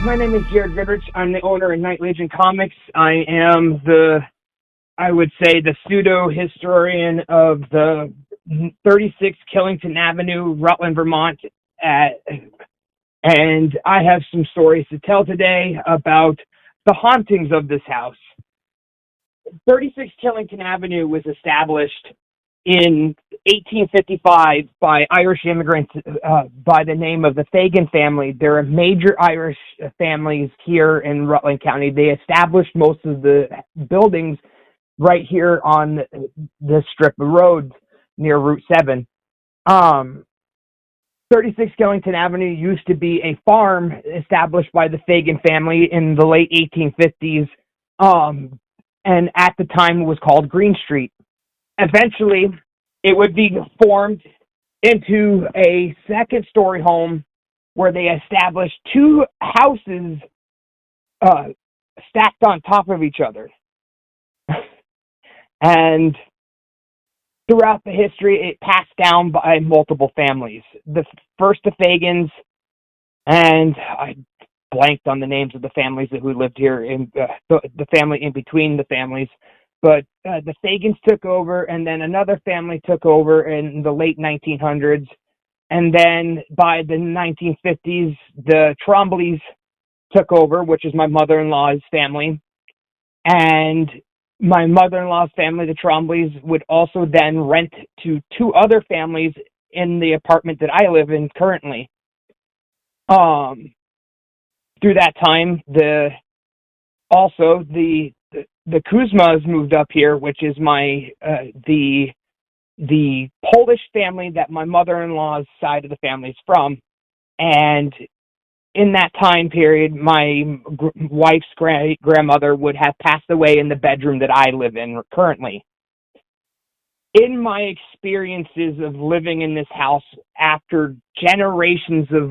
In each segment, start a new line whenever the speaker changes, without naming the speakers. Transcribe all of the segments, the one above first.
My name is Jared Goodrich. I'm the owner of Night Legion Comics. I am I would say, the pseudo-historian of the 36 Killington Avenue, Rutland, Vermont. And I have some stories to tell today about the hauntings of this house. 36 Killington Avenue was established in 1855 by Irish immigrants by the name of the Fagan family. There are major Irish families here in Rutland County. They established most of the buildings right here on this strip of road near Route 7. 36 Killington Avenue used to be a farm established by the Fagan family in the late 1850s, and at the time was called Green Street. Eventually, it would be formed into a second-story home where they established two houses stacked on top of each other. And throughout the history, it passed down by multiple families. The first, the Fagans, and I blanked on the names of the families who lived here, in the family in between the families. But the Fagans took over, and then another family took over in the late 1900s. And then by the 1950s, the Trombleys took over, which is my mother-in-law's family. And my mother-in-law's family, the Trombleys, would also then rent to two other families in the apartment that I live in currently. Through that time, the Kuzmas moved up here, which is the Polish family that my mother-in-law's side of the family is from. And in that time period, my wife's grandmother would have passed away in the bedroom that I live in currently. In my experiences of living in this house after generations of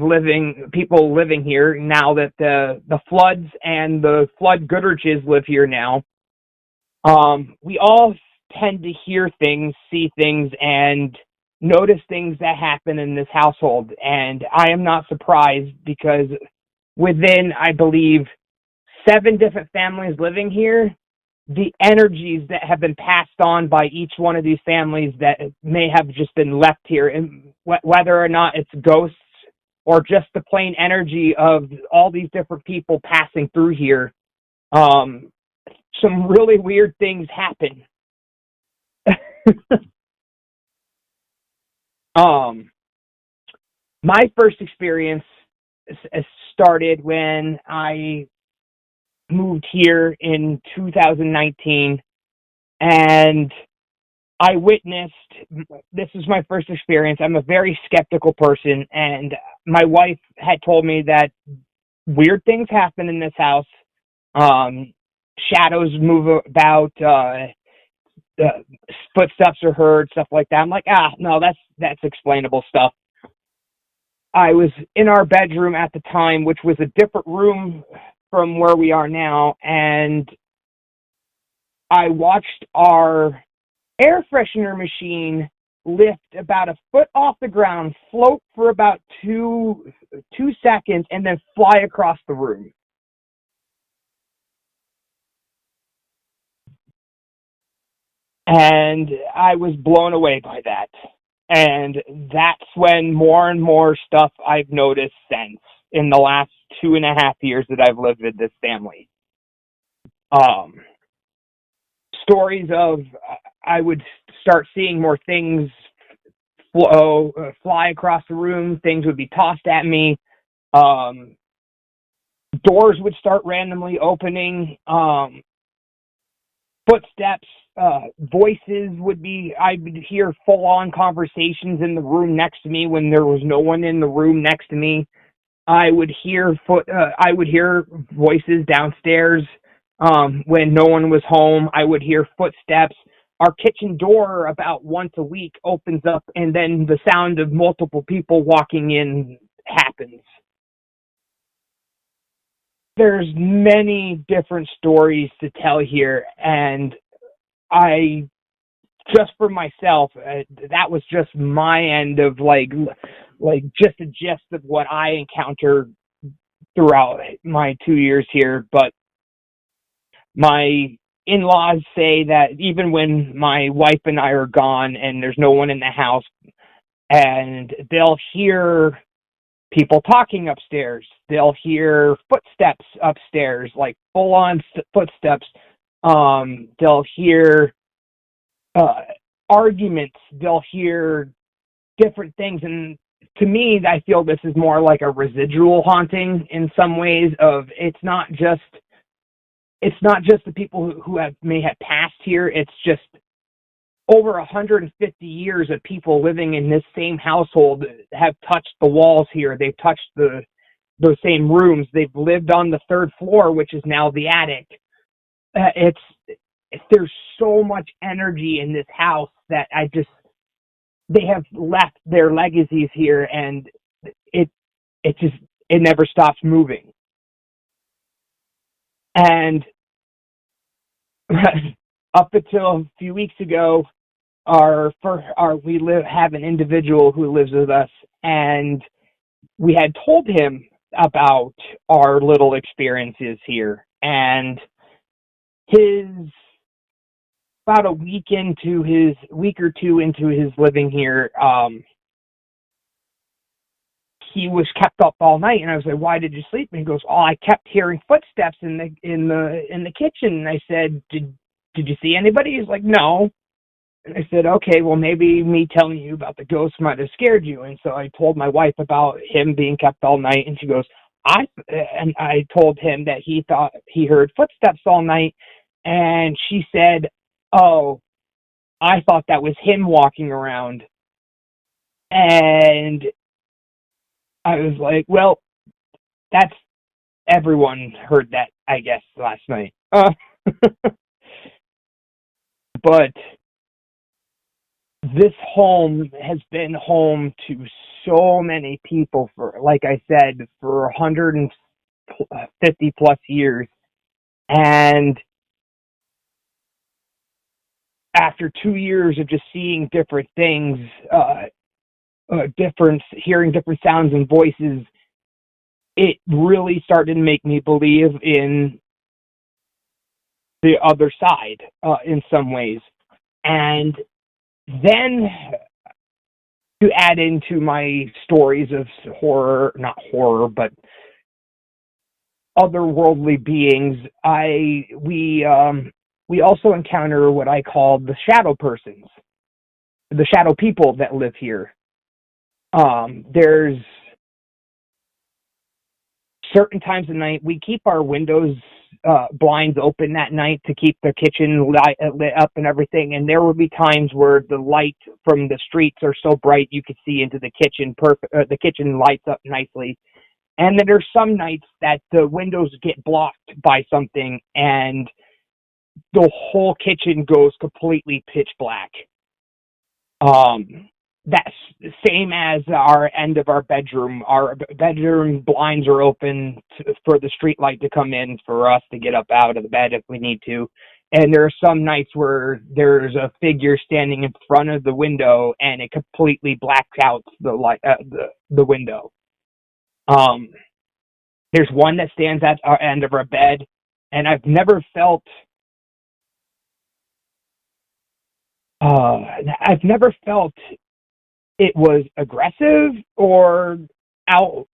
people living here, now that the Floods and the Flood Goodriches live here now, we all tend to hear things, see things, and notice things that happen in this household. And I am not surprised, because within, I believe, 7 different families living here, the energies that have been passed on by each one of these families that may have just been left here, and whether or not it's ghosts or just the plain energy of all these different people passing through here, some really weird things happen. My first experience started when I moved here in 2019, and I witnessed, this is my first experience. I'm a very skeptical person, and my wife had told me that weird things happen in this house. Shadows move about, footsteps are heard, stuff like that. I'm like, no, that's explainable stuff. I was in our bedroom at the time, which was a different room from where we are now, and I watched our air freshener machine lift about a foot off the ground, float for about two seconds, and then fly across the room. And I was blown away by that. And that's when more and more stuff I've noticed since, in the last 2.5 years that I've lived with this family. Stories of, I would start seeing more things fly across the room. Things would be tossed at me. Doors would start randomly opening. Footsteps, voices I would hear full-on conversations in the room next to me when there was no one in the room next to me. I would hear voices downstairs when no one was home. I would hear footsteps. Our kitchen door about once a week opens up, and then the sound of multiple people walking in happens. There's many different stories to tell here, and I, just for myself, that was just my end of like just a gist of what I encounter throughout my 2 years here, but my in-laws say that even when my wife and I are gone and there's no one in the house, and they'll hear people talking upstairs. They'll hear footsteps upstairs, like full-on footsteps. They'll hear uh, arguments. They'll hear different things. And to me, I feel this is more like a residual haunting in some ways. Of it's not just the people who may have passed here. It's just over 150 years of people living in this same household have touched the walls here. They've touched those same rooms. They've lived on the third floor, which is now the attic. There's so much energy in this house that they have left their legacies here, and it it never stops moving. And up until a few weeks ago, have an individual who lives with us, and we had told him about our little experiences here, and his about a week or two into his living here, he was kept up all night, and I was like, "Why did you sleep?" And he goes, "Oh, I kept hearing footsteps in the kitchen." And I said, "Did you see anybody?" He's like, "No." And I said, "Okay, well, maybe me telling you about the ghost might have scared you." And so I told my wife about him being kept all night, and she goes, I told him that he thought he heard footsteps all night, and she said, "Oh, I thought that was him walking around." And I was like, "Well, that's everyone heard that, I guess, last night." But this home has been home to so many people for, like I said, for 150 plus years. And after 2 years of just seeing different things, hearing different sounds and voices, it really started to make me believe in the other side, in some ways. And then to add into my stories of horror, not horror, but otherworldly beings, we also encounter what I call the shadow persons, the shadow people that live here. There's certain times of night we keep our windows blinds open at night to keep the kitchen lit up and everything, and there will be times where the light from the streets are so bright you could see into the kitchen. The kitchen lights up nicely, and then there's some nights that the windows get blocked by something and the whole kitchen goes completely pitch black. That's the same as our end of our bedroom. Our bedroom blinds are open for the street light to come in for us to get up out of the bed if we need to. And there are some nights where there's a figure standing in front of the window and it completely blacks out the light, the window. There's one that stands at our end of our bed, and I've never felt it was aggressive or out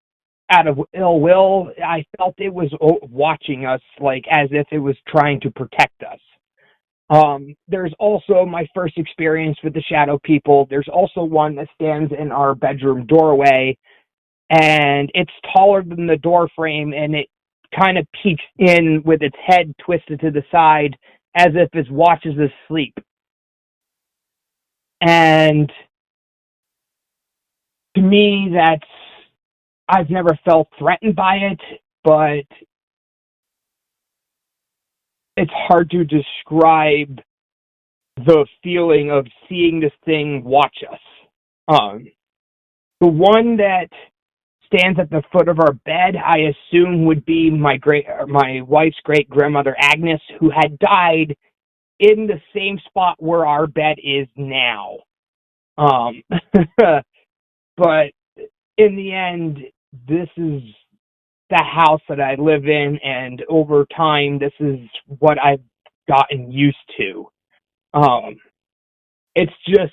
of ill will. I felt it was watching us, like as if it was trying to protect us. There's also my first experience with the shadow people. There's also one that stands in our bedroom doorway, and it's taller than the door frame, and it kind of peeks in with its head twisted to the side as if it watches us sleep. And to me, I've never felt threatened by it, but it's hard to describe the feeling of seeing this thing watch us. The one that stands at the foot of our bed, I assume would be my wife's great grandmother Agnes, who had died in the same spot where our bed is now. But in the end, this is the house that I live in, and over time, this is what I've gotten used to. Um, it's just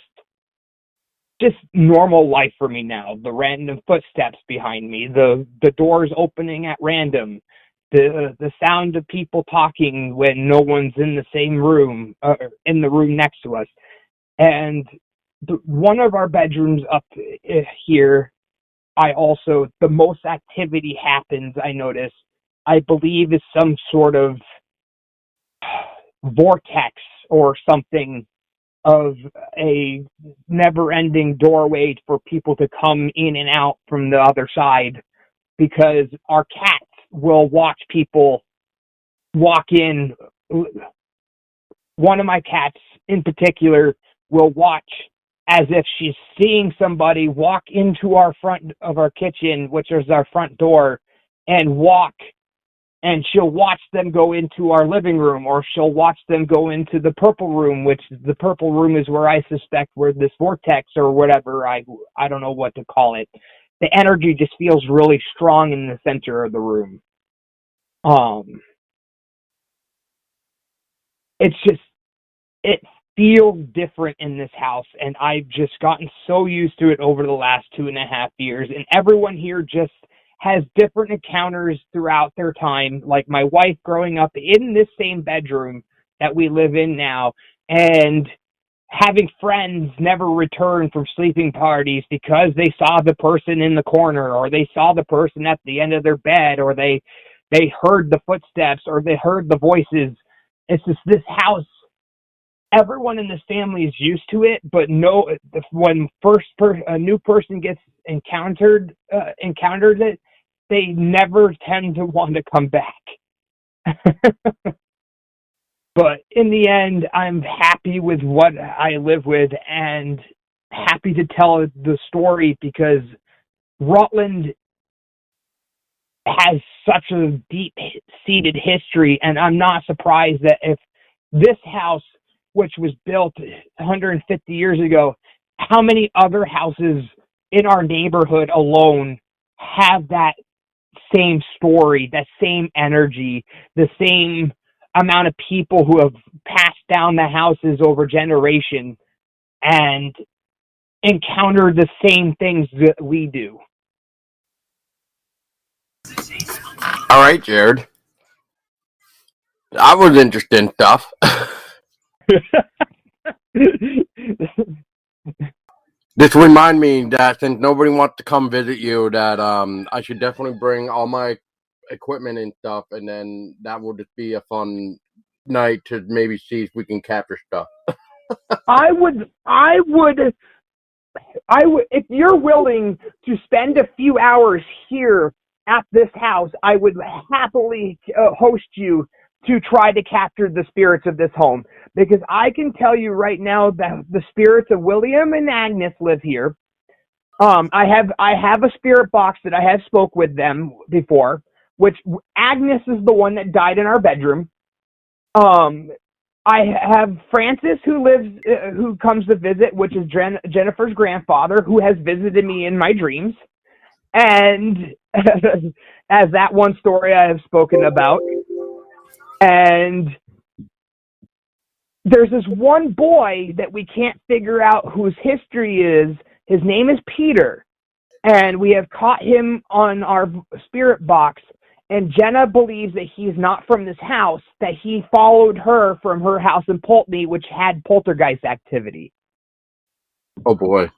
normal life for me now. The random footsteps behind me, the doors opening at random, the sound of people talking when no one's in the same room, in the room next to us, and one of our bedrooms up here. I also the most activity happens. I notice. I believe is some sort of vortex or something of a never-ending doorway for people to come in and out from the other side, because our cats will watch people walk in. One of my cats in particular will watch as if she's seeing somebody walk into our front of our kitchen, which is our front door, and walk, and she'll watch them go into our living room, or she'll watch them go into the purple room, which the purple room is where I suspect where this vortex or whatever, I don't know what to call it. The energy just feels really strong in the center of the room. It's just, it feels different in this house, and I've just gotten so used to it over the last 2.5 years, and everyone here just has different encounters throughout their time, like my wife growing up in this same bedroom that we live in now, and having friends never return from sleeping parties because they saw the person in the corner, or they saw the person at the end of their bed, or they heard the footsteps, or they heard the voices. It's just this house, everyone in this family is used to it, but no, when a new person gets encounters it, they never tend to want to come back. But in the end, I'm happy with what I live with, and happy to tell the story, because Rutland has such a deep-seated history, and I'm not surprised that if this house, which was built 150 years ago, how many other houses in our neighborhood alone have that same story, that same energy, the same amount of people who have passed down the houses over generations and encountered the same things that we do.
All right, Jared. I was interested in stuff. This remind me that since nobody wants to come visit you, that I should definitely bring all my equipment and stuff, and then that will just be a fun night to maybe see if we can capture stuff.
I would, if you're willing to spend a few hours here at this house, I would happily host you to try to capture the spirits of this home, because I can tell you right now that the spirits of William and Agnes live here. I have a spirit box that I have spoke with them before, which Agnes is the one that died in our bedroom. Um, I have Francis who comes to visit, which is Jennifer's grandfather, who has visited me in my dreams, and as that one story I have spoken about. And there's this one boy that we can't figure out whose history is. His name is Peter, and we have caught him on our spirit box. And Jenna believes that he's not from this house, that he followed her from her house in Pulteney, which had poltergeist activity.
Oh boy,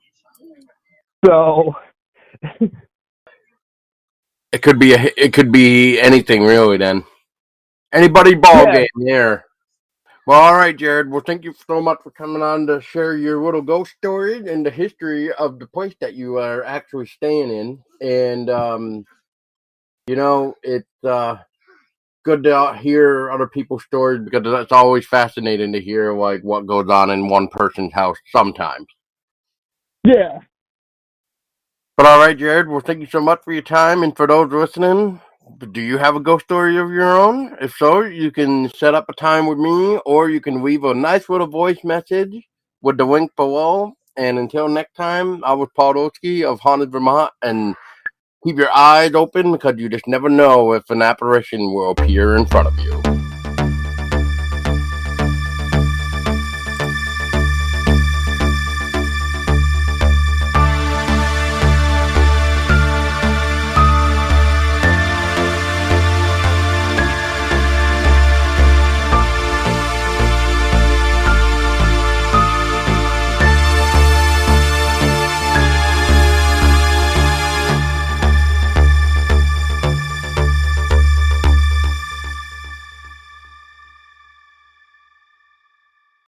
So
it could be anything really. Then anybody ball
yeah,
game here. Well, all right, Jared. Well, thank you so much for coming on to share your little ghost story and the history of the place that you are actually staying in. And it's good to hear other people's stories, because it's always fascinating to hear like what goes on in one person's house sometimes.
yeah,
But all right, Jared. Well, thank you so much for your time, and for those listening, do you have a ghost story of your own? If so, you can set up a time with me, or you can leave a nice little voice message with the link below. And until next time, I was Paul Dolsky of Haunted Vermont, and Keep your eyes open because you just never know if an apparition will appear in front of you.